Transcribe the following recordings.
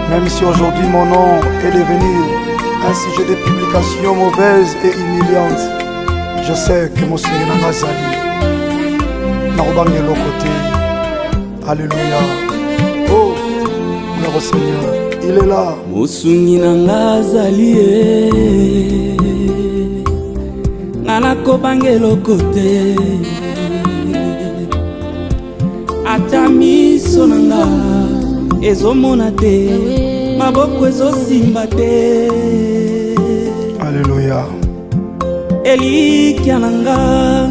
Même si aujourd'hui mon nom est devenu un sujet de publication mauvaise et humiliante, je sais que mon Seigneur n'a pas sali. N'arbangue l'autre côté. Alléluia. Oh, mon Seigneur, il est là. Mosungi nanga zali nana kobange lokote ata miso nanga ezomona te maboko ezosimba te. Alléluia. Elikia nanga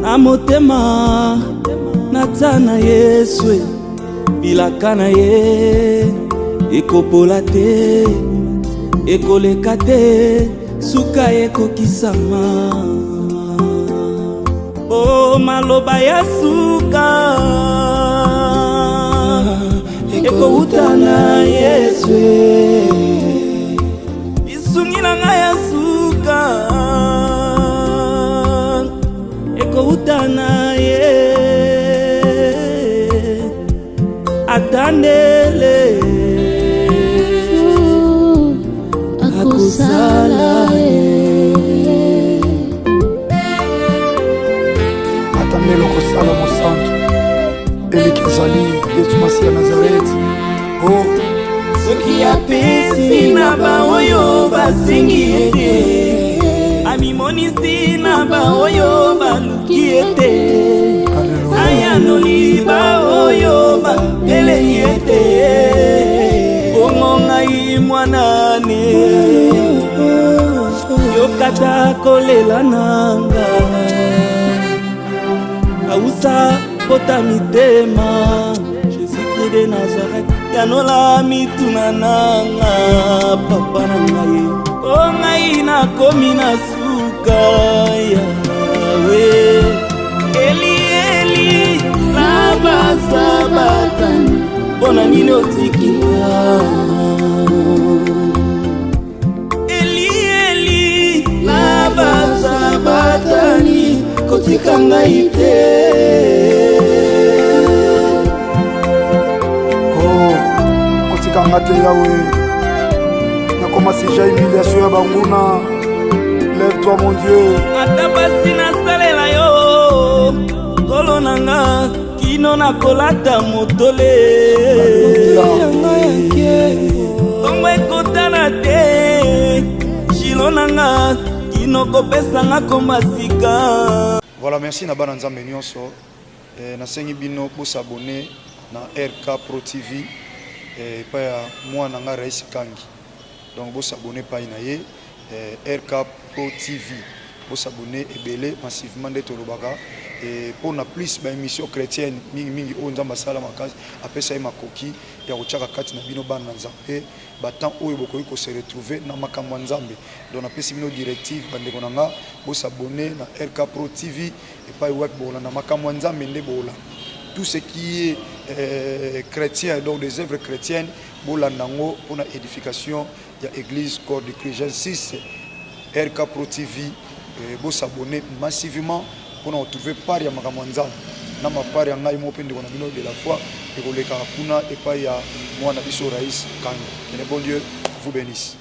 na motema naza na Yesu bilaka na ye ekopola te ekoleka te suka ekokisama. O maloba ya suka ekouta na Yesu isungi na ngai ya suka ekouta na ye atandele akosala atandele okosala mosantu elikezali Yesu Masiya Nazareti. Oh, soki apesi na baoyo basengi ete amimonisi na baoyo baluki ete ayanoli baoyo bapeleli ete bongo ngai mwanane yokata kolela nanga ausa pota mitema Jésus de Nazareth yanola mituna nanga papa na ngai o ngai nakomi na suka yawe Eli Eli laba sabatani bona nini otikinga Eli Eli laba sabatani kotikanga ite. Kangate Yahweh, nakoma sija humiliation ya banguna. Lève-toi mon Dieu. Atabasi na salela yo kolo nanga kino na kolata motole yanga yake kongo ekotana te shilo nanga kino kopesa nga komasika. Voilà, merci na bana nzambe nyonso. Nasengi bino pour s'abonner na RK Pro TV. Et pas moi nanga Rais Kangi. Donc vous s'abonnez pas inaye RK Pro TV. Vous s'abonnez et belé massivement de Tolobaka et pour na plus ba émission chrétienne mingi o nzamba sala makasi apesa makoki ya kochaka kati na bino bana nzambe batan oyo bokoki ko se retrouver na makambo nzambe. Donc na pesi bino directive bande konanga vous s'abonner na RK Pro TV et pas web bola na makambo nzambe nde bola. Tout ce qui est chrétien, donc des œuvres chrétiennes, pour l'anango, pour l'édification, il y a l'église Corps de Christ. J'insiste, RK Pro TV, vous s'abonner massivement pour nous retrouver par ya makamanza. Na mapari ya ngai mopende kona bino de la foi et ko leka kuna et pas ya mwana biso Rais Kangi. Que le bon Dieu vous bénisse.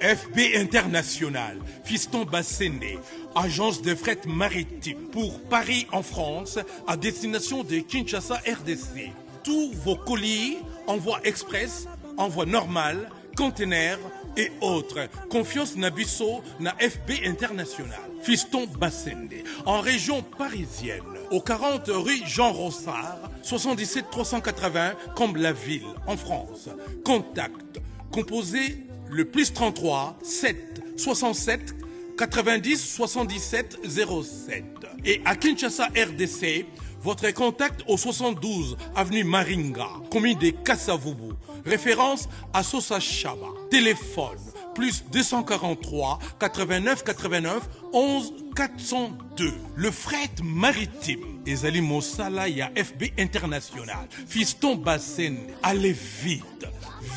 FB International, Fiston Bassende, agence de fret maritime pour Paris en France, à destination de Kinshasa RDC. Tous vos colis, envoi express, envoi normal, conteneurs et autres. Confiance Nabisso na FB International. Fiston Bassende, en région parisienne, au 40 rue Jean Rossard, 77 380 Comble-la-Ville, en France. Contact, composé le plus 33 7 67 90 77 07. Et à Kinshasa RDC, votre contact au 72 avenue Maringa, commune de Kassavubu. Référence à Sosa Chaba. Téléphone plus 243 89 89 11 402. Le fret maritime. Ezali Mosala ya FB International. Fiston Bassende. Allez vite,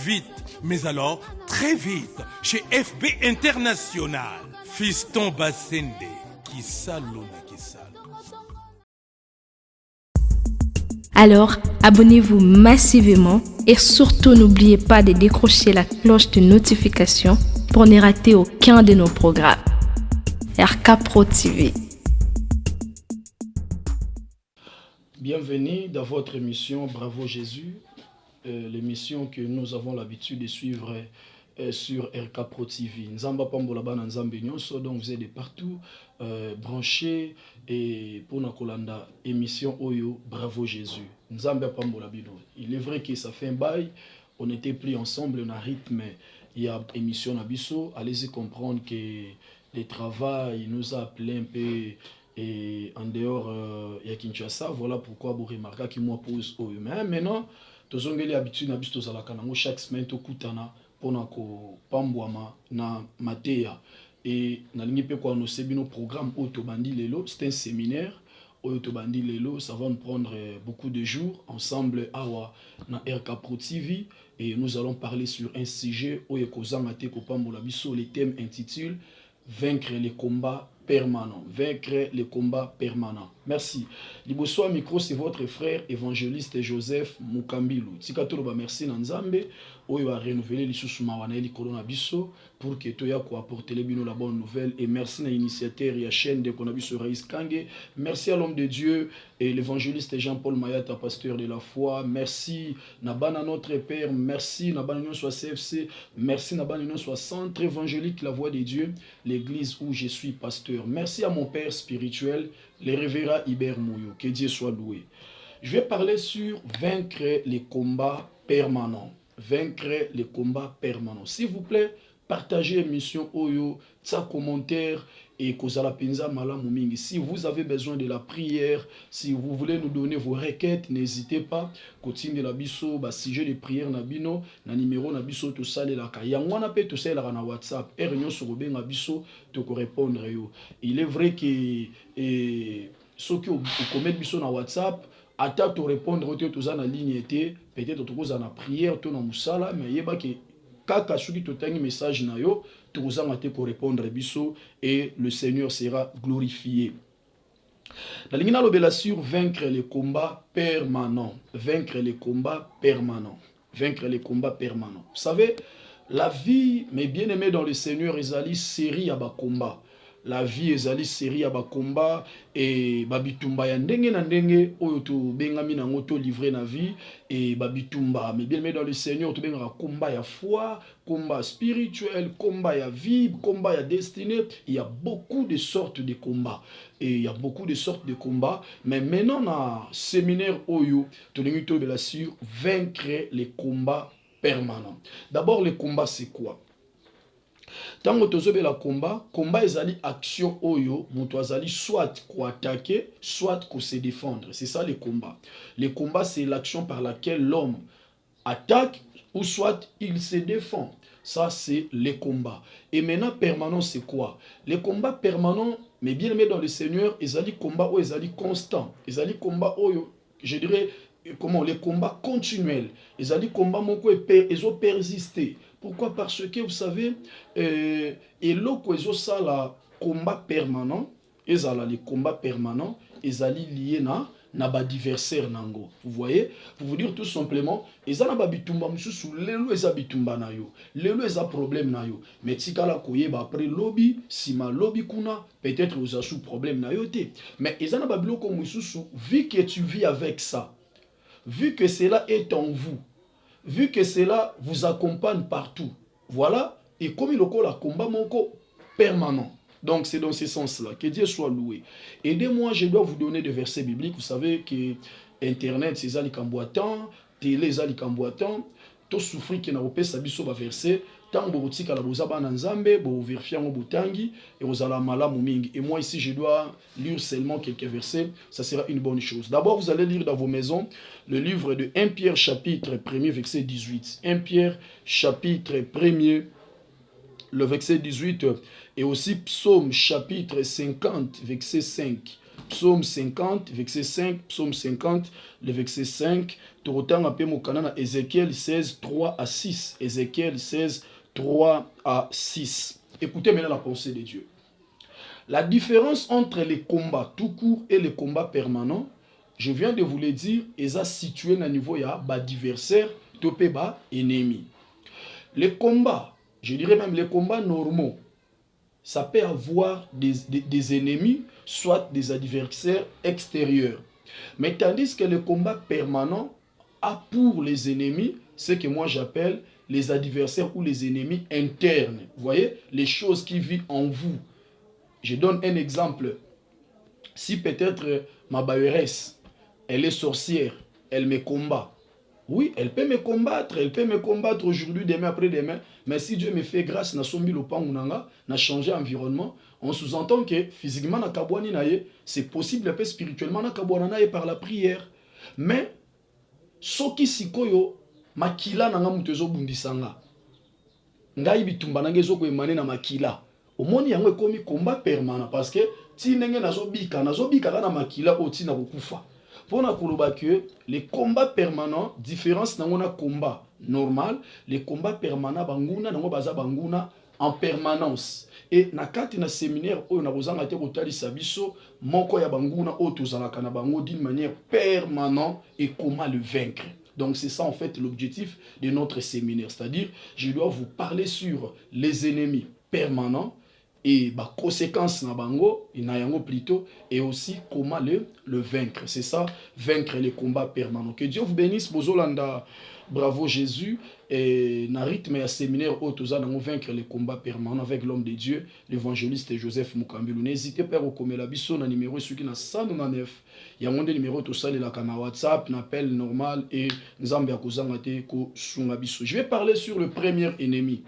vite. Mais alors, très vite, chez FB International, Fiston Bassende, qui salue. Alors, abonnez-vous massivement Et surtout, n'oubliez pas de décrocher la cloche de notification pour ne rater aucun de nos programmes. RK Pro TV. Bienvenue dans votre émission Bravo Jésus, l'émission que nous avons l'habitude de suivre sur RK Pro TV. Nzamba Pambolaba Nzambe Nyonso, donc vous êtes de partout branchés et pour Nakolanda émission Oyo Bravo Jésus. Nzamba Pambolabino. Il est vrai que ça fait un bail, on n'était plus ensemble, on a rythme, il y a émission Nabiso, allez-y comprendre que le travail nous a appelé un peu et en dehors ya Kinshasa, voilà pourquoi vous remarquez que moi pose Oyo. Mais maintenant, tous on a l'habitude Nabiso Zalakanango chaque semaine to kutana pour nako pambwama na mateya et na lingi pe kwa no sebino programme Otobandi Lelo, c'est un séminaire Otobandi Lelo, ça va nous prendre beaucoup de jours ensemble awa na RK Pro TV et nous allons parler sur un sujet oyekozanga te ko pambola biso. Le thème intitule Vaincre les combats permanents. Vaincre les combats permanents. Merci. Liboso micro, c'est votre frère évangéliste Joseph Mukambilou. Tikatoloba merci Nanzambe. Oyo a renouvelé lisusu mawana eli corona biso pour que toya ko apporter les bino la bonne nouvelle et merci à l'initiateur et à chaîne de Konabiso Raïs Kange. Merci à l'homme de Dieu et l'évangéliste Jean-Paul Mayata, pasteur de la foi. Merci Nabana notre Père, merci Nabana soit CFC, merci Nabana soit Centre évangélique La Voix de Dieu, l'église où je suis pasteur. Merci à mon père spirituel, le révérend Iber Mouyo, que Dieu soit loué. Je vais parler sur vaincre les combats permanents. Vaincre les combats permanents. S'il vous plaît, partagez l'émission Oyo, sa commentaire et Kozala Penza Malamu Mingi. Si vous avez besoin de la prière, si vous voulez nous donner vos requêtes, n'hésitez pas. Continue de la biso, sujet de prière na bino, na numéro na biso to sale la ka. Yangwana pe to sale la na WhatsApp. Réunion sur na biso to ko répondre yo. Il est vrai que ceux qui ont commis biso na WhatsApp ata to répondre au toza na ligne était peut-être to koza na prière to na musala mais yeba ke kaka soki to tangi message na yo to koza ngate ko répondre biso et le Seigneur sera glorifié. La ligne na lobela sur vaincre les combats permanents. Vaincre les combats permanents. Vaincre les combats permanents. Vous savez, la vie, mes bien-aimés dans le Seigneur, ezali série ya ba combat. La vie ezali série ya ba combat et babitumba ya ndenge na ndenge oyo to bengami na ngoto livré na vie et babitumba mais bien mais dans le Seigneur to benga combat ya foi, combat spirituel, combat ya vie, combat ya destinée. Il y a beaucoup de sortes de combats et il y a beaucoup de sortes de combats mais maintenant na séminaire oyo to lingi to bela sur vaincre les combats permanents. D'abord le combat c'est quoi? Tango tozobe la combat ezali action oyo, muto azali soit ko attaquer, soit ko se défendre. C'est ça le combat. Le combat c'est l'action par laquelle l'homme attaque ou soit il se défend. Ça c'est le combat. Et maintenant permanent c'est quoi? Le combat permanent, mais bien aimé dans le Seigneur, ezali combat ou ezali constant. Ezali combat oyo, je dirais comment les combats continuels. Ezali combat moko ezo persister. Pourquoi? Parce que vous savez, et l'autre ça la combat permanent, les combats permanents, ils allaient liés na ba adversaire nango. Vous voyez, pour vous dire tout simplement, ils ont ba bitumba mususu, lelo eza bitumba na yo, lelo eza problème na yo. Mais tikala koye ba après lobby, si ma lobby kuna, peut-être vous avez sous problème na yo te. Mais ils ont ba biloko mususu, vu que tu vis avec ça, vu que cela est en vous, vu que cela vous accompagne partout, voilà, et comme il y a un combat permanent. Donc c'est dans ce sens-là, que Dieu soit loué. Aidez-moi, je dois vous donner des versets bibliques. Vous savez que Internet, c'est ça les camboitants, télé, c'est ça les camboitants, tout souffrir qui n'a pas sa biso va verser. Tant que vous avez besoin de Nzambe, vous vérifiez en Botangi et vous allez malamu mingi. Et moi ici, je dois lire seulement quelques versets. Ça sera une bonne chose. D'abord, vous allez lire dans vos maisons le livre de 1 Pierre chapitre 1er, verset 18. 1 Pierre chapitre 1er, le verset 18. Et aussi Psaume chapitre 50, verset 5. Psaume 50, verset 5. Psaume 50, le verset 5. Torotan appelé mon canana Ézéchiel 16, 3 à 6. Ézéchiel 16, 3 à 6. Écoutez maintenant la pensée de Dieu. La différence entre les combats tout court et les combats permanents, je viens de vous le dire, ils sont situés au niveau d'adversaire topé ba ennemi. Les combats, je dirais même les combats normaux, ça peut avoir des ennemis, soit des adversaires extérieurs. Mais tandis que le combat permanent a pour les ennemis ce que moi j'appelle les adversaires ou les ennemis internes. Vous voyez, les choses qui vivent en vous. Je donne un exemple. Si peut-être ma baïresse, elle est sorcière, elle me combat. Oui, elle peut me combattre aujourd'hui, demain, après-demain. Mais si Dieu me fait grâce, na sombi le pangunanga, na changé environnement, on sous-entend que physiquement, na kabouani naye, c'est possible, mais spirituellement, na kabouana naye par la prière. Mais, soki sikoyo, makila nanga mutezo bundisanga. Ngai bitumba nanga ezoko emane na makila. Omoni yango ekomi combat permanent parce que ti ndenge nazobika na makila oti na kokufa. Pour que les combats permanents, différence dans un combat normal, les combats permanents banguna nango baza banguna en permanence. Et na kati na séminaire oyo na bozanga te kotalisa biso moko ya banguna oyo tozalaka na bango d'une manière permanente et comment le vaincre. Donc c'est ça en fait l'objectif de notre séminaire, c'est-à-dire je dois vous parler sur les ennemis permanents et bah conséquences na bango inayango plutôt et aussi comment le vaincre. C'est ça, vaincre les combats permanents. Que Dieu vous bénisse. Bozolanda, bravo Jésus. Et na rythme et séminaire autoza nango vaincre les combats permanents avec l'homme de Dieu, l'évangéliste Joseph Mukambilu. N'hésitez pas à rekomela biso na numéro celui na 199. Il y a un numéro tout ça la kana WhatsApp, n'appel normal et nzambe akozanga te ko sunga biso. Je vais parler sur le premier ennemi.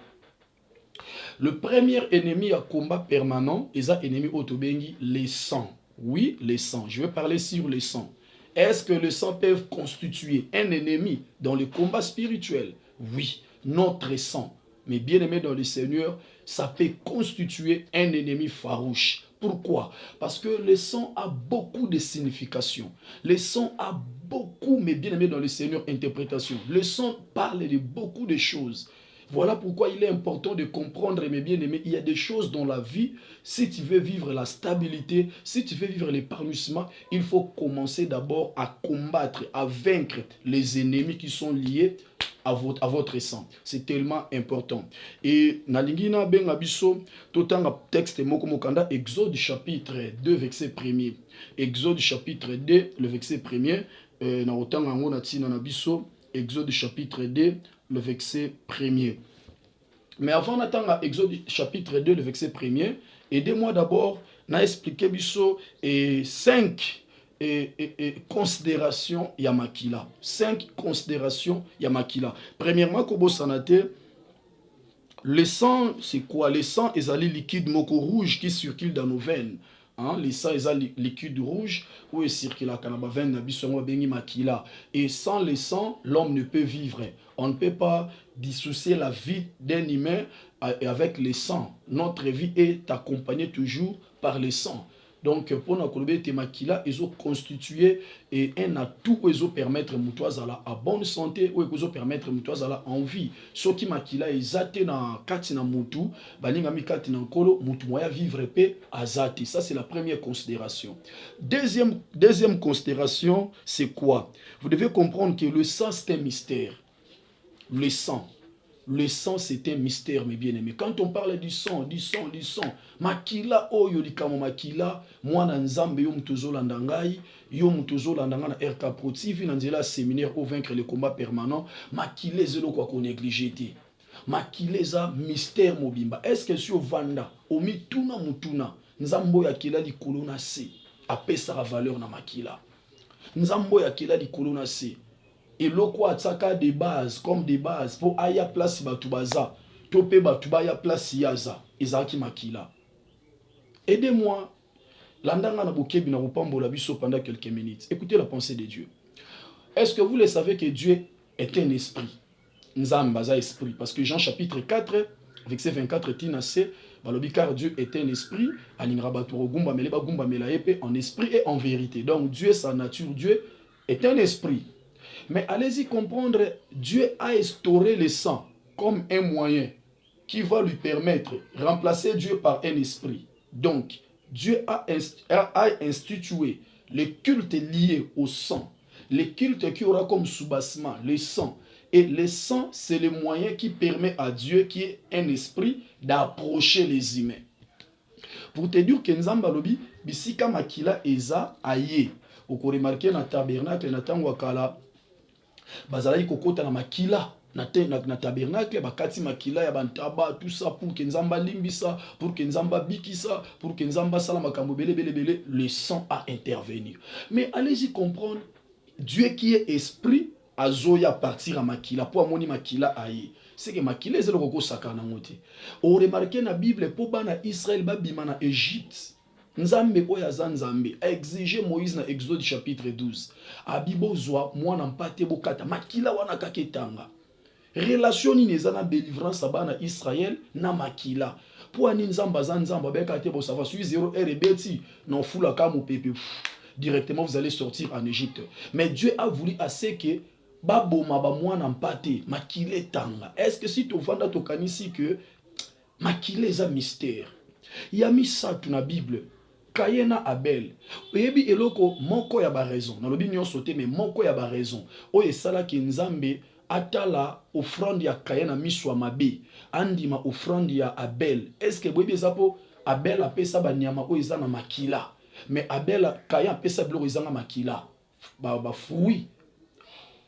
Le premier ennemi à combat permanent, est un ennemi autobengi, les sangs. Oui, les sangs. Je vais parler sur les sangs. Est-ce que les sangs peuvent constituer un ennemi dans le combat spirituel? Oui, notre sang. Mais bien aimé dans le Seigneur, ça peut constituer un ennemi farouche. Pourquoi? Parce que le sang a beaucoup de significations. Le sang a beaucoup, mais bien aimé dans le Seigneur, interprétation. Le sang parle de beaucoup de choses. Voilà pourquoi il est important de comprendre, mes bien-aimés, il y a des choses dans la vie, si tu veux vivre la stabilité, si tu veux vivre l'épanouissement, il faut commencer d'abord à combattre, à vaincre les ennemis qui sont liés à votre sang. C'est tellement important. Et Nalingina Ben Abisso, tout un texte Mokomokanda, Exode chapitre 2, verset 1er. Exode chapitre 2, le verset 1er. Exode chapitre 2, le verset 1er. Mais avant d'attendre Exode chapitre 2, le verset 1er, aidez-moi d'abord à expliquer et 5 considérations Yamakila. 5 considérations Yamakila. Premièrement, Kobo Sanate, le sang, c'est quoi? Le sang est un liquide moko rouge qui circule dans nos veines. Hein, les sangs, ils ont liquide rouge où il circule à Kanaba makila. Et sans le sang, l'homme ne peut vivre. On ne peut pas dissocier la vie d'un humain avec le sang. Notre vie est accompagnée toujours par le sang. Donc, pour nous, makila, ils ont constitué un atout où ils ont permettre à la bonne santé, où ils ont permettre à la en vie. Ce qui makila, ils ont na katina mutu, balingami katina nkolo, mutu moya vivre paix azati. Ça, c'est la première considération. Deuxième considération, c'est quoi? Vous devez comprendre que le sang, c'est un mystère. Le sang, c'est un mystère, mes bien-aimés. Quand on parle du sang, makila oyo likamo makila, mwana nzambe yo mutuzo landangai, yo mutuzo landanga na RK Pro TV, nanzela séminaire au vaincre le combat permanent, makile zelo kwa ko négliger. Makile za mystère mobimba. Est-ce que sur vanda, omi tuna mutuna, nzambo ya kila likolo na se, apesa valeur na makila. Nzambo ya kila likolo na se. Et loko atsaka des bases comme des bases pour aya place batubaza tope batubaya place yaza ezaki makila. Aidez-moi landanga na bokebi na bopambola biso pendant quelques minutes. Écoutez la pensée de Dieu. Est-ce que vous le savez que Dieu est un esprit? Nzambaza esprit parce que Jean chapitre 4 verset 24 tinase balobi car Dieu est un esprit alingra baturo gumba meleba gumba melaepe en esprit et en vérité. Donc Dieu sa nature, Dieu est un esprit. Mais allez-y comprendre, Dieu a instauré le sang comme un moyen qui va lui permettre de remplacer Dieu par un esprit. Donc, Dieu a institué les cultes liés au sang, les cultes qui aura comme soubassement le sang Et le sang, c'est le moyen qui permet à Dieu, qui est un esprit, d'approcher les humains. Pour te dire que Nzamba lobi, bisika makila eza aye. Oko remarqué na tabernacle, na tango wakala, bazalaki kokota na makila. Na tabernacle, bakati makila ya bantaba, tout ça pour que Nzamba limbisa, pour que Nzamba bikisa, pour que Nzamba sala makambo bele bele bele, le sang a intervenir. Mais allez-y comprendre, Dieu qui est esprit, azoya partir à makila, pour amoni makila aye. C'est que makila est le roko sakana ngote. On remarque na Bible, pour bana Israël babima na Égypte, Nzambe oyaza Nzambe a exigé Moïse na Exode chapitre 12. Abibo zwa mwana mpate bokata makila wana kaketanga. Relation ni nezana délivrance abana Israël na makila. Pour ani Nzamba Nzamba beka te bo sava suis 0 rebeti non fula kamu pepe. Directement vous allez sortir en Égypte. Mais Dieu a voulu assez que baboma ba mwana mpate makile tanga. Est-ce que si tu vanda to kanisi que makile za mystère. Ya misa tu na Bible. Kayena Abel. Oyebi eloko moko ya ba raison. Na lobi nyon sauté mais moko ya ba raison. Oye sala ki Nzambe atala offrande ya Kayena miswa mabe. Andima offrande ya Abel. Est-ce que boyebi zapo Abel apesa ba nyama o ezana makila. Mais Abel Kayen apesa biloko ezanga makila. Ba fui.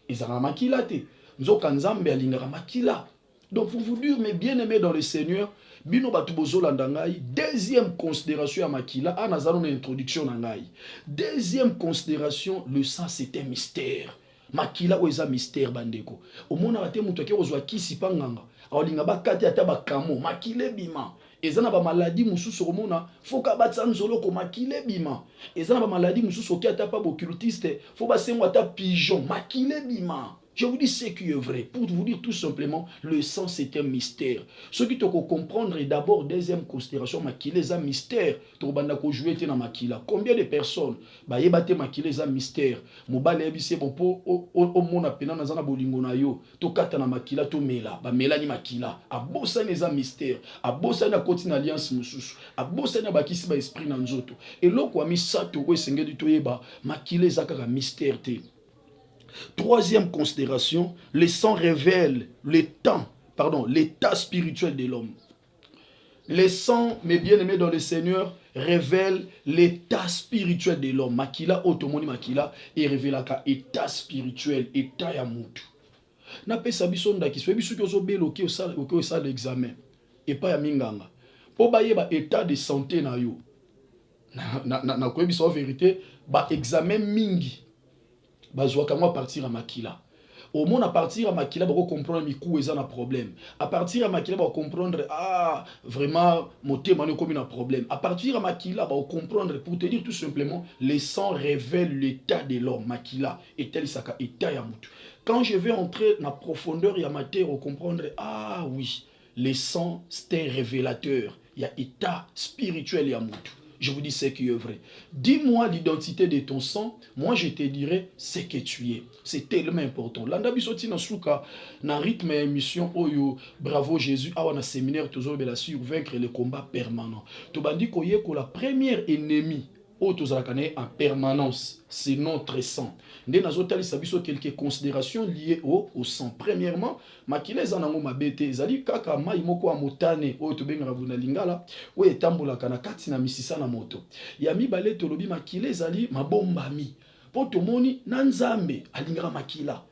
Ezanga makila te. Nzoka Nzambe alingaka makila. Donc pour vous dire mes bien-aimés dans le Seigneur, bino batubozo landangai, deuxième considération à makila, anazalo na introduction nangai. Deuxième considération, le sang c'est un mystère. Makila oeza mystère bandeko. Omona rate mutu ke ozwa kisi panganga. Alinga bakati ata bakamo, makile bima. Ezana ba maladie mususu omona, foka batsa nzolo ko makile bima. Ezana ba maladie mususu ki ata pa bocultiste, faut ba sengo ata pigeon, makile bima. Je vous dis ce qui est vrai. Pour vous dire tout simplement, le sang c'est un mystère. Ce qui te comprendre est d'abord deuxième considération, makile za mystère. To banda ko jouer te na makila. Combien de personnes ba yebate makile za mystère. Mobale ebise popo o mona pena na zana bolingo na yo. To kata na makila to mela. Ba mela ni makila. Abosa ni za mystère. Abosa na koti na alliance mususu. Abosa na bakisi ba esprit na nzoto. Et loko ami sato we senge du to yeba makile za kaka mystère te. Troisième considération, le sang révèle l'état spirituel de l'homme. Le sang, mes bien-aimés dans le Seigneur, révèle l'état spirituel de l'homme. Makila, otomoni makila, et révèle l'état spirituel, état ya mutu. Na pesa biso ndaki, so biso kozo belo ki o sa l'examen. Et pas ya minganga. Po ba yeba état de santé na yo. Na ko biso vérité, ba examen mingi. Bazwa kama partir à makila. Au moins à partir à makila, on comprendre mikou ezana problème. À partir à makila, on comprendre vraiment monter mano comme un problème. À partir à makila, on comprendre pour te dire tout simplement le sang révèle l'état de l'homme makila et tel saka état ya mutu. Quand je vais entrer dans la profondeur ya matière, on comprendre oui, le sang c'est un révélateur. Il y a état spirituel ya mutu. Je vous dis ce qui est vrai. Dis-moi l'identité de ton sang. Moi, je te dirai ce que tu es. C'est tellement important. Landa bisoti na suka na rythme émission Oyo Bravo Jésus. Awa na séminaire toujours bela sur vaincre le combat permanent. Tobandi koye ko la première ennemie en permanence, c'est notre sang. Nous avons quelques considérations liées au sang. Premièrement, makile zanango mabete zali kaka mai moko amotane o to benga buna lingala o etambola kana kati na misisa na moto. Ya mibale tolobi makile zali mabombami. Po to moni na Nzambe alingara makila.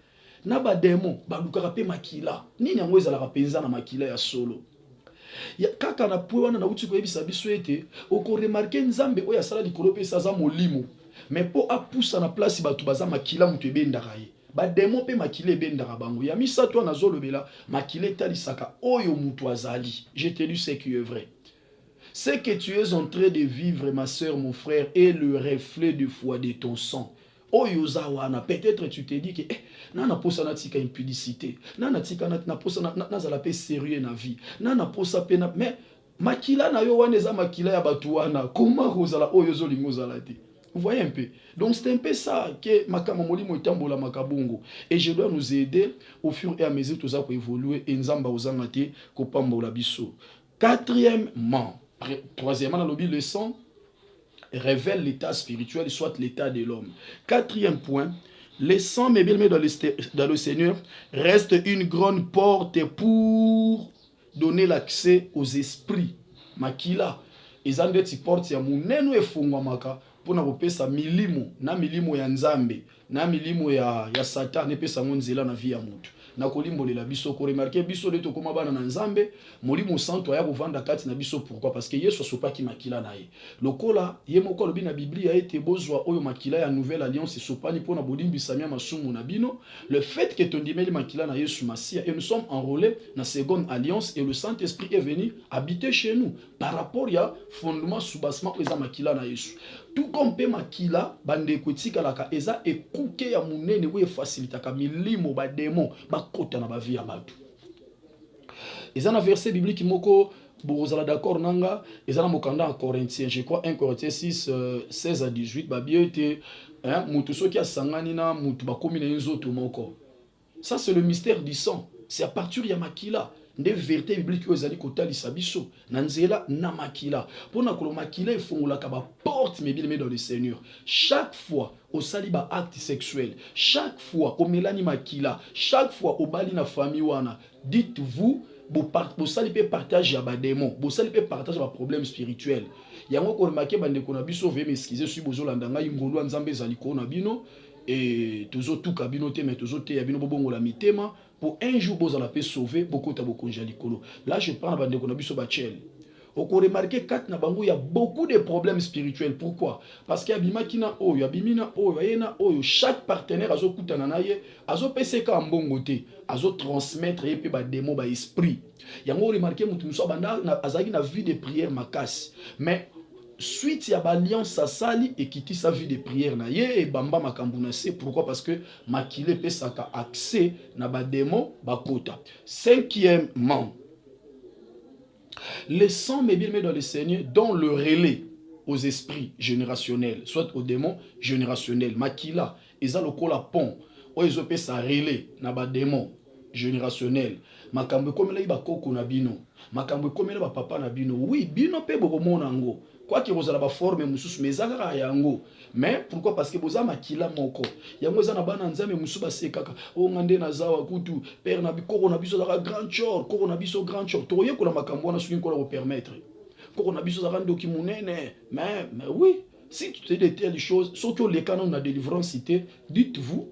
Na ba démon balukaka pe makila. Nini yango ezala penza na makila ya solo. Ya kaka na pwe wana na uti ko yebisa biso ete oko remarquer Nzambe oya sala likolo pe sa za molimo mais po apusa na place batu baza makila mutu ebendaka ye ba démon pe makila ebendaka bango ya misato na zolobela makila talisaka oyo mutu azali. Je te dis ce qui est vrai. Ce que tu es en train de vivre, ma soeur, mon frère, est le reflet de foi de ton sang. Oyozawana, peut-être tu te dis que nana posa na tika impudicité, nana tika na posa na za la paix sérieux na vie, nana posa pena, mais makila na yo wana za makila ya batu wana, comment kozala oyozo lingozala te. Vous voyez un peu. Donc c'est un peu ça que makamamoli moitambola makabungu et je dois nous aider au fur et à mesure tout ça pour évoluer et nzamba ozanga te ko pambola biso. Quatrièmement, troisièmement dans le sang révèle l'état spirituel, soit l'état de l'homme. Quatrième point, Le sang, mes bien-aimés dans le Seigneur, reste une grande porte pour donner l'accès aux esprits. Makila, ezande ti porte ya munene efungwamaka pona kopesa milimo na milimo ya nzambe na milimo ya Satan epesa nzela na vie ya mutu. Na kolimbolela biso ko remarquer biso de to koma bana na nzambe molimo santo ya kovanda kati na biso. Pourquoi? Parce que Yesu asopaki makila na ye lokola ye moko lobi na Biblia ete bozwa oyo makila ya nouvelle alliance sopani pona bolimbisami masumu na bino. Le fait que tondimeli makila na Yesu Masia et nous sommes enrôlés na seconde alliance et le Saint-Esprit est venu habiter chez nous par rapport ya fondement soubassement eza makila na Yesu. Tout comme pe makila bande kwetika laka eza ekuke ya munene we facilitaka milimo ba démon ba kota na ba vie ya batu. Eza na verset biblique moko bozala d'accord nanga eza na mokanda en Corinthiens, je crois 1 Corinthiens 6 16 à 18 ba bien été mutu soki asangani na mutu bakomi na nzoto moko. Ça c'est le mystère du sang. C'est à partir ya makila des vérités bibliques aux ali kotalisa biso na nzela na makila pona ko makila efongola ka ba porte mais bien dans le Seigneur. Chaque fois au sali ba acte sexuel, chaque fois au melani makila, chaque fois au bali na famille wana, dites-vous bo sali pe partage ya ba démon, bo sali pe partage ba problème spirituel. Yango ko remarquer bande ko na biso ve m'excuser sur bozo landa ngai ngolo nzambe zali ko na bino et tozo tout kabino te mais tozo te ya bino bobongo la mitema. Pour un jour, vous allez sauver beaucoup de gens. Là, je prends la bande de Biso Bachel. Vous remarquez qu'il y a beaucoup de problèmes spirituels. Pourquoi? Parce qu'il y a Bimakina Oyo, il y a Bimina Oyo, il y a Oyo. Chaque partenaire a son coutananaye, a son PCK en bon côté, a son transmettre et puis des démons, des esprits. Il y a remarqué que nous avons une vie de prière ma casse. Mais suite à l'alliance à sali et quitter sa vie de prière na ye et bamba makambuna c'est pourquoi? Parce que makile pe saka accès na ba démon bakota. Cinquièmement, le sang mais bien dans le Seigneur dans le relais aux esprits générationnels, soit aux démons générationnels. Makila eza lokola pont o ezo pe sa relais na ba démon générationnel. Makambo komela iba koko na bino, makambo komela ba papa na bino. Oui, bino pe bokomona ngo. Quoi que vous avez la forme mususu mezaka yango. Mais pourquoi? Parce que vous avez makila moko. Yango za na bana nzambe musuba sekaka. O ngande na zawa kutu père na biko na biso za grand chor, ko na biso grand chor. To ye ko la makambo na suki ko la permettre. Ko na biso za rando ki munene. Mais oui, si tu te dis de telles choses, sauf que les canons na délivrance cité, dites-vous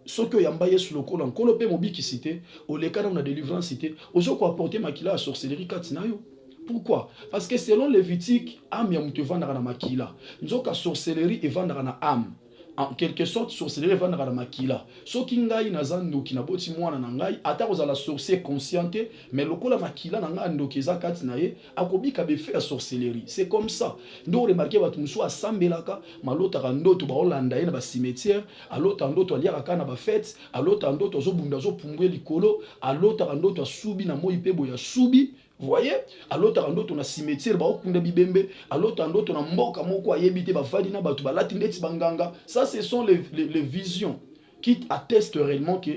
ce que yamba yesu lokolo nkolo pe mobiki cité, o les canons na délivrance cité, ozo ko apporter makila à sorcellerie katina yo. Pourquoi? Parce que selon Lévitique, âme ya mutu vandara na makila. Nzoka sorcellerie et vandara na âme. En quelque sorte, sorcellerie et vandara na makila. So ki ngai na zando ki na boti mwana na ngai, ata kozala sorcier consciente, mais lokola makila na ngai ndoki eza kati na ye, akobika befe ya sorcellerie. C'est comme ça. Ndo remarquer batu musu asambelaka, malota ka ndoto ba olanda ye na ba cimetière, alota ndoto aliaka kana ba fête, alota ndoto azobunda azopumbwe likolo, alota ndoto asubi na moi pebo ya subi. Vous voyez? Alors tu as un cimetière, tu as mboka moko ayebite bafadi na batu balati ndeti banganga. Ça ce sont les visions qui attestent réellement que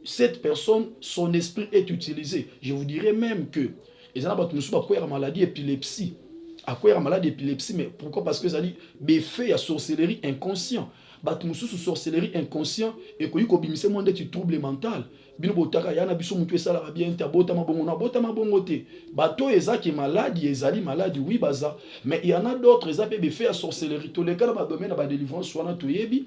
cette personne, son esprit est utilisé. Je vous dirais même que ils ont batu musu ba kwera maladie épilepsie. À quoi la maladie d'épilepsie? Mais pourquoi? Parce que ça dit béfait à sorcellerie inconscient. Batu musu sorcellerie inconscient et ko yiko bimise monde de trouble mental. Bino botaka yana biso mutu esala bien te bota mabongo na bota mabongo te. Bato ezaki maladie ezali maladie oui baza. Mais il y en a d'autres ezapé béfait à sorcellerie. To les gars ba domaine ba délivrance wana to yebi.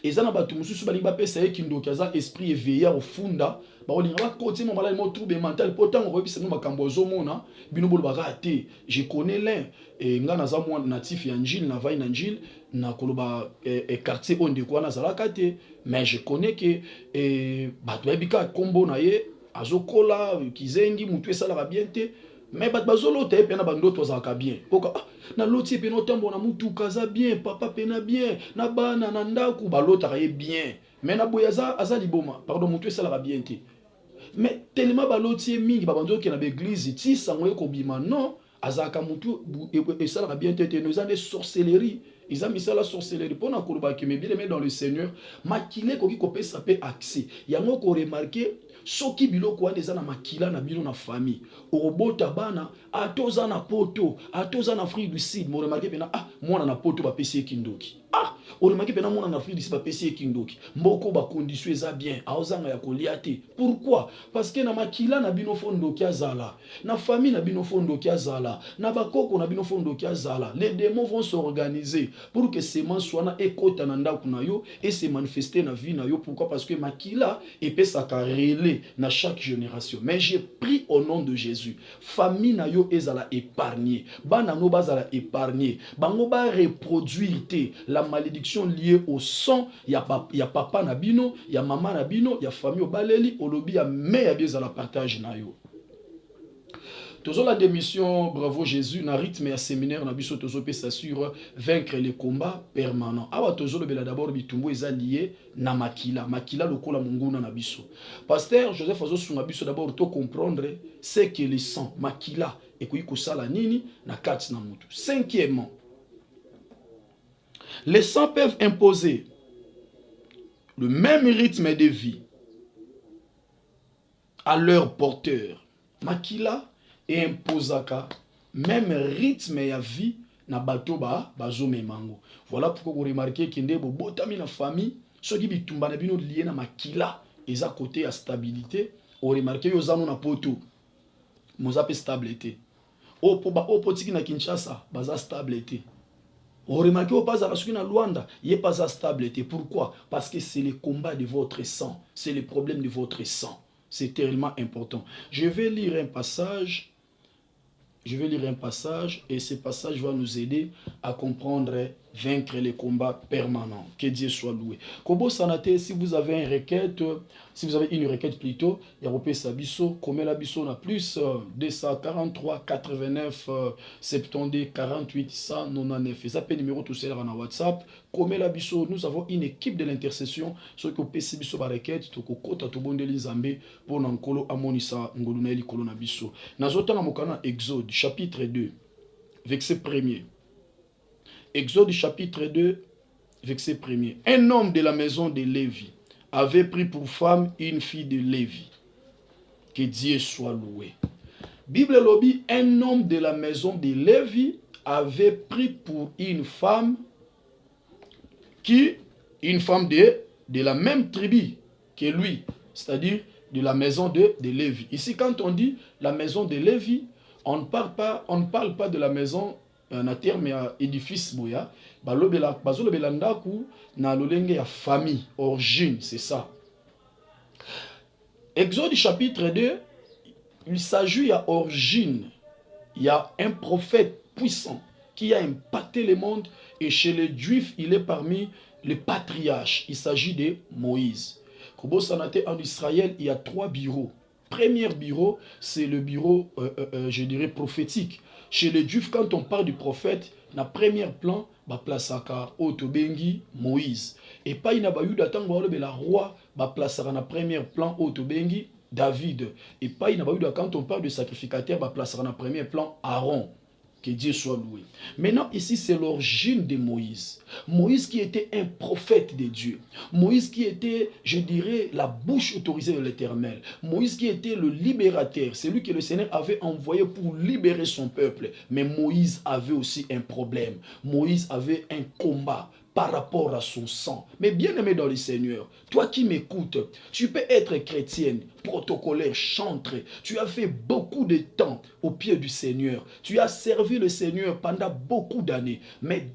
Ezana batu musu bali ba pesa ekindo kaza esprit éveillé au funda. Ba olinga ba côté mon malade mo trouble mental pourtant on rebisa no makambo zomona bino bolo ba raté. Je connais l'un et nga naza mo natif ya njil na vai na njil na koloba quartier onde kwa na zalaka te mais je connais que bato ebika kombo na ye azokola kizengi mutu esala bien te mais bato bazolo te pe na bandoto zalaka bien oka na loti pe no tembo na mutu kaza bien papa pe na bien na bana na ndaku balota ye bien mais na boyaza azali boma pardon mutu esala bien te mais tellement baloti mingi babando ke na l'église ti sango ko bima non azaka mutu esala bien te nous avons des sorcelleries. Ils ont mis ça la sorcellerie pour na koloba que mais bien aimé dans le Seigneur makile koki kopé ça peut accès yango ko remarquer soki biloko wana eza na makila na bino na famille orobota bana atoza na poto atoza na Afrique du Sud mo remarquer pena mwana na poto ba pesi kindoki On remarque que en Afrique, il pas PC kindoki. Mboko ba condition eza bien. Aozanga ya koliate. Pourquoi? Parce que na makila na bino fondo kia zala. Na famille na bino fondo kia zala. Na bakoko na bino fondo kia zala. Les démons vont s'organiser pour que ces man soient na ekota na ndaku na yo et se manifester na vie na yo. Pourquoi? Parce que makila epé sa karele na chaque génération. Mais j'ai pris au nom de Jésus. Famille na yo ezala épargné. Bana no bazala épargné. Bango ba reproduire la malédiction liée au sang. Ya papa na bino, ya maman na bino, ya famille au baleli, au lobby ya me ya bien à la partage na yo. Toujours la démission, bravo Jésus, na rythme et séminaire, na biso toujours peut s'assurer vaincre les combats permanents. Awa toujours le bela d'abord bitumbo est lié na makila, makila lokola munguna na biso. Pasteur Joseph Azo sunga biso d'abord to comprendre c'est que le sang makila et kuyi kosala nini na kati na mutu. Cinquièmement, les sangs peuvent imposer le même rythme de vie à leur porteur. Makila et imposaka même rythme de vie na bato ba bazome mango. Voilà pourquoi vous remarquez que ndebo botami na famille, ceux qui bitumba na bino lié na makila et à côté à stabilité, vous remarquez yo zano na poto. Mozape stabilité. O potiki na Kinshasa, baza stabilité. Vous remarquez au pas à la Luanda, il n'est pas à stabilité. Pourquoi? Parce que c'est le combat de votre sang. C'est le problème de votre sang. C'est tellement important. Je vais lire un passage. Et ce passage va nous aider à comprendre, vaincre les combats permanents. Que Dieu soit loué. Kobo Sanate, si vous avez une requête, plutôt, Yaropé Sabiso, comme la biso na plus 243 89 70 48 199. Et ça peut numéro tout ça dans WhatsApp. Comme la biso, nous avons une équipe de l'intercession. Ce que peut Sabiso par requête, to kota to bondeli Zambé pour nankolo amonisa ngoluna eli kolona biso. Nazota na mokana Exode chapitre 2 verset 1er. Exode chapitre 2 verset 1er. Un homme de la maison de Lévi avait pris pour femme une fille de Lévi. Que Dieu soit loué. Bible lobby, un homme de la maison de Lévi avait pris pour une femme de la même tribu que lui, c'est-à-dire de la maison de Lévi. Ici, quand on dit la maison de Lévi, on ne parle pas de la maison na terme ya édifice boya, bazolobela ndaku na lolenge ya famille, origine, c'est ça. Exode chapitre 2, il s'agit à origine. Il y a un prophète puissant qui a impacté le monde et chez les Juifs, il est parmi les patriarches. Il s'agit de Moïse. Kobo Sanate en Israël, il y a 3 bureaux. Premier bureau, c'est le bureau, je dirais, prophétique. Chez les Juifs, quand on parle du prophète, na premier plan, ba plasaka Otobengi Moïse. Et pas il n'a pas eu d'attendre la roi, ba plasaka na premier plan Otobengi David. Et pas il n'a pas eu quand on parle de sacrificateur, ba plasaka na premier plan Aaron. Que Dieu soit loué. Maintenant, ici, c'est l'origine de Moïse. Moïse qui était un prophète de Dieu. Moïse qui était, je dirais, la bouche autorisée de l'Éternel. Moïse qui était le libérateur. C'est lui que le Seigneur avait envoyé pour libérer son peuple. Mais Moïse avait aussi un problème. Moïse avait un combat par rapport à son sang. Mais bien aimé dans le Seigneur, toi qui m'écoutes, tu peux être chrétienne, protocolaire, chantre. Tu as fait beaucoup de temps au pied du Seigneur. Tu as servi le Seigneur pendant beaucoup d'années. Mais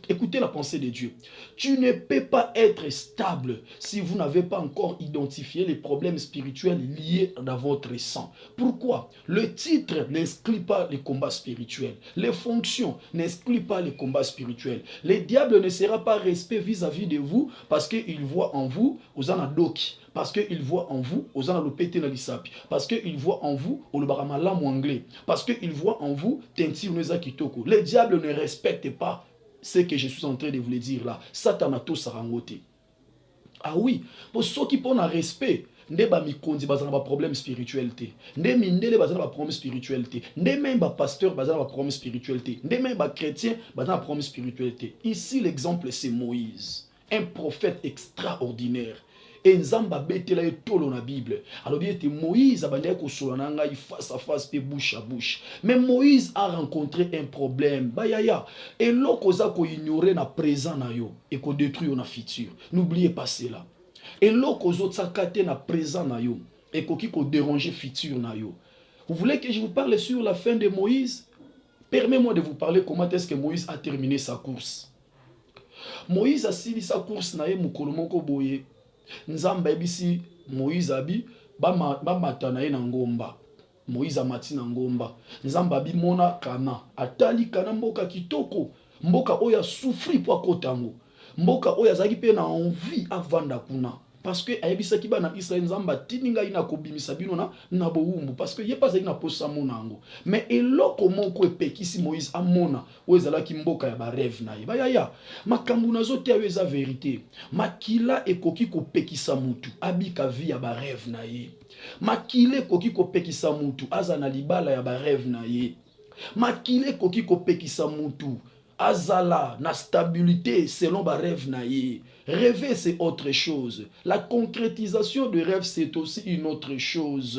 écoutez la pensée de Dieu. Tu ne peux pas être stable si vous n'avez pas encore identifié les problèmes spirituels liés dans votre sang. Pourquoi? Le titre n'exclut pas les combats spirituels. Les fonctions n'excluent pas les combats spirituels. Le diable ne sera pas respect vis-à-vis de vous parce qu'il voit en vous aux anadoki. Parce qu'il voit en vous aux analopété na lisapi. Parce qu'il voit en vous au baramala anglais. Parce qu'il voit en vous tenti uneza kitoko. Le diable ne respecte pas ce que je suis en train de vous le dire là. Satanato sarangote. Ah oui, pour ceux qui prennent un respect, nde ba mikondi bazana ba problème spiritualité. Nde mindele bazana ba problème spiritualité. Nde même ba pasteur bazana ba problème spiritualité. Nde même ba chrétien bazana ba problème spiritualité. Ici l'exemple c'est Moïse, un prophète extraordinaire. et nzamba betela etolo na Bible. Alors bien était Moïse abandé ko solo na ngai face à face pe bouche à bouche. Mais Moïse a rencontré un problème. Bayaya et lokoza ko ignorer na présent na yo et ko détruire na futur. N'oubliez pas cela. Et lokozo tsakate na présent na yo et ko ki ko déranger futur na yo. Vous voulez que je vous parle sur la fin de Moïse? Permettez-moi de vous parler comment est-ce que Moïse a terminé sa course. Moïse a sili sa course na ye mukolo moko boye. Nzamba ebisi Moïse abi ba mata na ye na ngomba. Moïse amati na ngomba. Nzamba abi mona kana. Atali kana mboka kitoko. Mboka oya souffri po akotango. Mboka oya zaki pe na envie avanda kuna. Parce que ayebisa ki bana Israël nzamba tininga ina kobimisa bino na boumbu parce que ye pas na posa monango. Mais eloko moko epekisi Moïse amona ozala ki mboka ya ba rêve na ye. Ba ya makambu nazo te eza vérité. Makila ekoki kopekisa mutu abika vie ya ba rêve na ye. Makile ekoki kopekisa mutu azana libala ya ba rêve na ye. Makile ekoki kopekisa mutu azala na stabilité selon ba rêve na ye. Rêver, c'est autre chose. La concrétisation de rêve, c'est aussi une autre chose.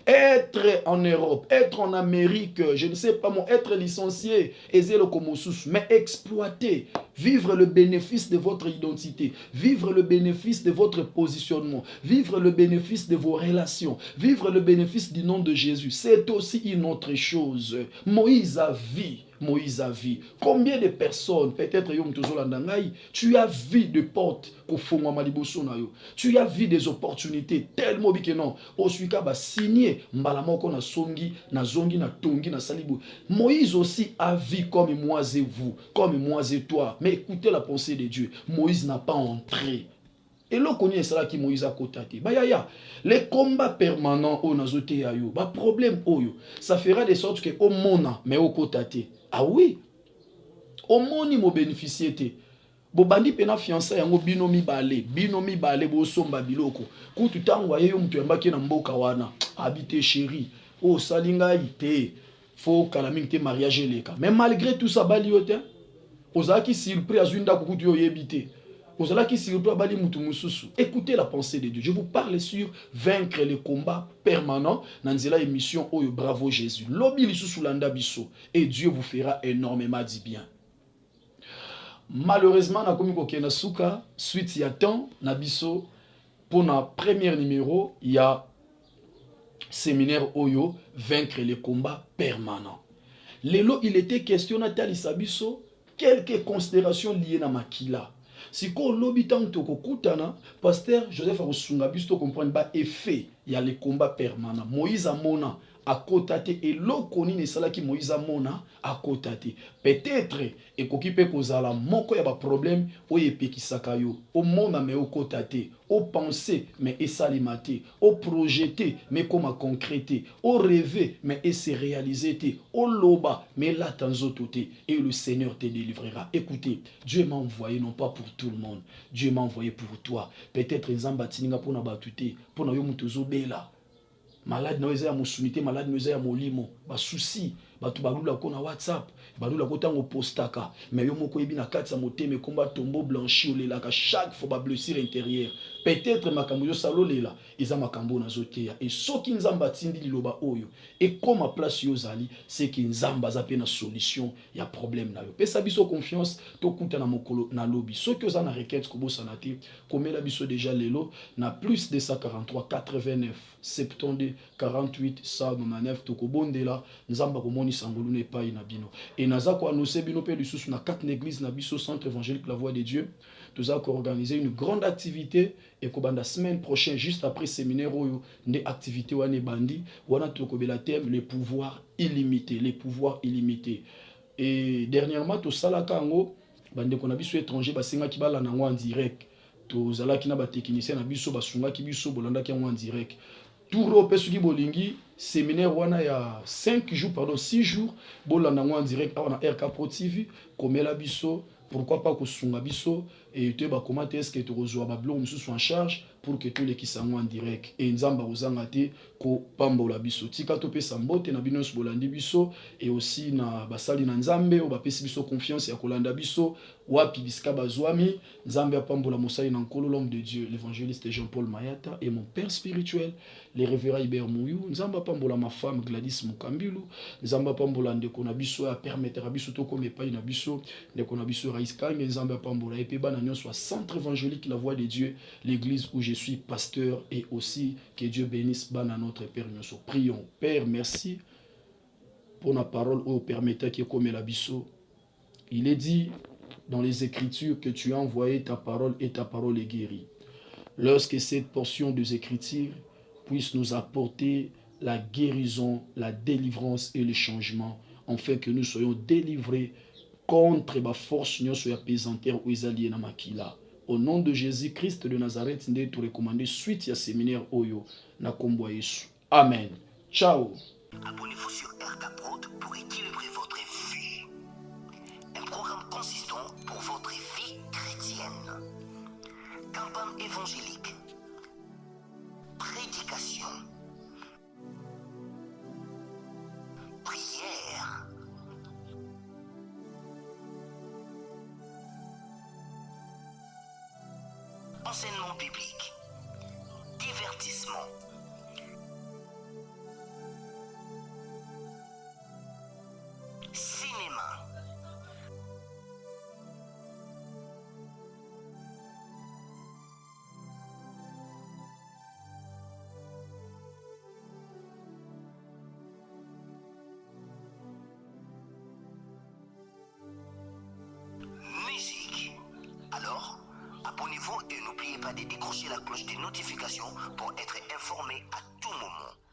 Être en Europe, être en Amérique, je ne sais pas moi, être licencié, mais exploiter, vivre le bénéfice de votre identité, vivre le bénéfice de votre positionnement, vivre le bénéfice de vos relations, vivre le bénéfice du nom de Jésus, c'est aussi une autre chose. Moïse a vu. Moïse a vu. Combien de personnes, peut-être tu as vu de portes tu as vu des opportunités tellement que non. Osuika ba signé mbalamoko na songi na zongi na tongi na salibu. Moïse aussi a vu comme moi et vous, comme moi et toi. Mais écoutez la pensée de Dieu. Moïse n'a pas entré. Et l'on connaît cela qui Moïse a cotaté. Bayaya, les combats permanents au nazote yayo, ba problème oyo, ça fera de sorte que au mona mais au cotaté. Ah oui. Au moni mo bénéficier te. Bo bandi pena fiancé yango binomi balé bo somba biloko. Kutu tango ayeyo mtu mbaki na mboka wana, habité chéri. Oh salinga ite. Faut kalaming te mariage leka. Mais malgré tout ça bali yote, ozaki surpris azwinda kukutu yo yebité. Écoutez la pensée de Dieu. Je vous parle sur vaincre les combats permanents. Nanzela émission Oyo Bravo Jésus. Lobi lisu sulanda biso. Et Dieu vous fera énormément du bien. Malheureusement, na komiko kena suka suite ya temps na biso pour na premier numéro, il y a séminaire Oyo vaincre les combats permanents. Lelo il était question na talisa biso quelques considérations liées na makila. Si ko lobi tanto ko kutana, pasteur Joseph Arusunga bisto comprendre ba effet il y a les combats permanents. Moïse amona a kotate et lokoni ne sala ki Moïse amona a kotate. Peut-être et ko kipe ko zala moko ya ba problème o yepekisaka yo. O mona me o kotate, o penser mais esalimate, o projeter mais comme concréter, o rêver mais se réaliser te, o loba mais l'atanzotote et le Seigneur te délivrera. Écoutez, Dieu m'a envoyé non pas pour tout le monde, Dieu m'a envoyé pour toi. Peut-être nzamba tininga pona batute, pona yo mutozo bela. Malade noise ya musunité, malade noise ya molimo, ba souci, ba tu balula ko na WhatsApp, balula ko tango postaka, mais yo moko yebi na katsa moteme komba tombeau blanchi olelaka chaque fois ba blessure intérieure. Peut-être makambo yo salo lela, eza makambo na zoteya. Et soki nzamba tindi liloba oyo, et comme à place yo zali, c'est que nzamba za pe na solution ya problème na yo. Pesa biso confiance, to kuta na mokolo na lobi. Soki oza na requête ko bosana te, komela biso déjà lelo na plus de 143 89 72 48 199 to ko bondela nzamba ko moni sangolu ne pa ina bino. Et naza ko annoncer bino pe lisusu na 4 églises na biso centre évangélique La Voix de Dieu. Nous avons organisé une grande activité et la semaine prochaine, juste après séminaire, une activité wane bandi, wana tokobela thème les pouvoirs illimités, les pouvoirs illimités. Et dernièrement, to salaka ngo bande ko na biso étranger basenga ki bala nango en direct. To zala ki na ba technicien na biso basunga ki biso bolanda ki en direct. Touro pesuki bolingi séminaire wana ya 6 jours bolanda ngo en direct wana RK Pro TV komela biso. Pourquoi pas que sunga biso et tu vas comment est-ce que tu reçois ba blog mususu en charge pour que tous les qui sont en direct et nzamba ozanga te ko pambola biso tika to pesa mbote na bino bolandi biso et aussi na basali na nzambe o bapesi biso confiance ya kolanda biso wapi biska bazwami nzambe apambola mosali na nkolo l'homme de Dieu l'évangéliste Jean-Paul Mayata et mon père spirituel le révérend Hubert Mouyou nzamba apambola ma femme Gladys Mukambilu nzamba apambola ndeko na biso a permettre biso to comme epai na biso ndeko na biso Rais Kange nzamba apambola et pe bana nyonso centre évangélique la voix de Dieu l'église où je suis pasteur et aussi que Dieu bénisse bana notre Père nyonso. Prions. Père, merci pour la parole au permettant qui est comme la biso. Il est dit dans les Écritures que tu as envoyé ta parole et ta parole est guérie. Lorsque cette portion des Écritures puisse nous apporter la guérison, la délivrance et le changement, afin que nous soyons délivrés contre la force de pesanteur ou les na makila. Au nom de Jésus-Christ de Nazareth, nous te recommandons suite à séminaire Oyo na kombo Yesu. Amen. Ciao. Abonnez-vous sur RK Prod pour équilibrer votre vie. Un programme consistant pour votre vie chrétienne. Campagne évangélique. Prédication. Prière. Enseignement biblique. Divertissement. Cinéma. Musique. Alors, abonnez-vous et n'oubliez pas de décrocher la cloche des notifications pour être informé à tout moment.